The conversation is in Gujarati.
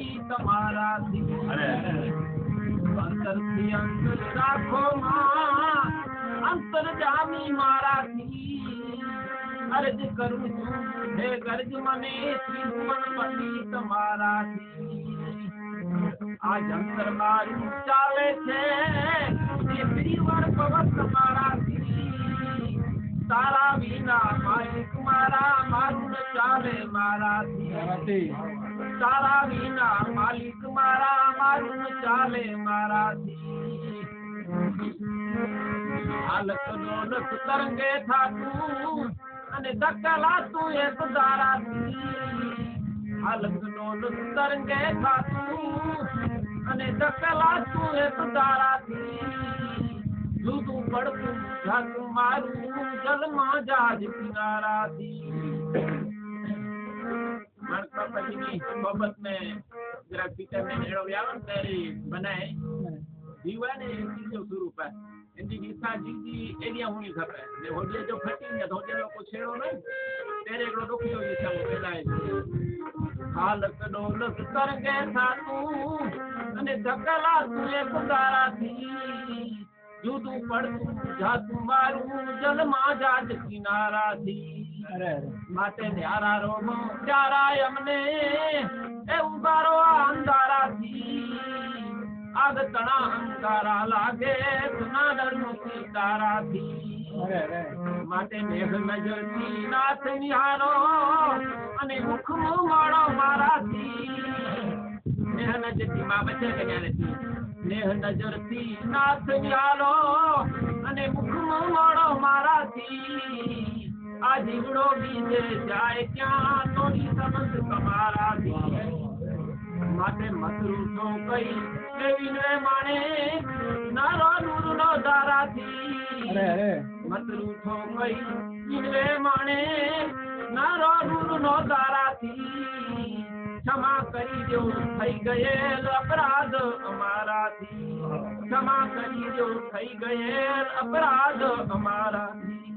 મની તમારા થી અંતર થી અંતર રાખો માં અંતર જામી મારા થી અરજ કરું છું હે ગરજ મને શ્રીમન મની તમારા થી આજ અંતર મારું ચાલે છે એ પરિવાર પવન તમારા થી તારા વિના માલિક મારા મારું ચાલે મારાથી તારા વિના માલિક મારા મારું ચાલે મારાથી હાલત ડોલત તરંગે થાતું અને ધક્કલા તું એક તારાથી હાલત ડોલત તરંગે થાતું અને ધક્કલા તું એક તારાથી જુદું પડતું જાતું મારું જલમાં જાજ કિનારાથી માણસા પછીની સોબત ને જરા પિતા ને નેડો વ્યાવન તેરી બનાए जीवन है चीजों स्वरूप है इनकी गीता जी एरिया होनी खपे ने होजे जो फटी ने होजे लो को छेड़ो नहीं तेरे एकड़ो डोकियो गीता वो पेलाए हालत डोलत तरंगे थातू अने धकला तू एक ताराथी જુદું પડતું જાતું મારું જલમાં જાજ કિનારાથી માટે ન્યારા રોમો ચારાય અમને એ ઉગારો અંધારાથી આગ તણા અંકારા લાગે સુનાદર નું સીતારાથી માટે મેઘ નજરથી નાથ નિહારો અને મુખનું માળો મારાથી મેઘ નજરથી માં બચે કન્યાથી नेह नजर थी नाथ न्यालो अने मुखमो मोड़ो माराथी आ जीवड़ो बीजे जाए क्या तोनी समझ कमाराथी माटे मसरू तो कई देवीने माणे नारो नूर नो दाराथी मसरू तो कई देवीने माणे नारो नूर नो दाराथी क्षमा કરી દો થઈ ગયેલ અપરાધ અમારાથી ક્ષમા કરી દો થઈ ગયેલ અપરાધ અમારાથી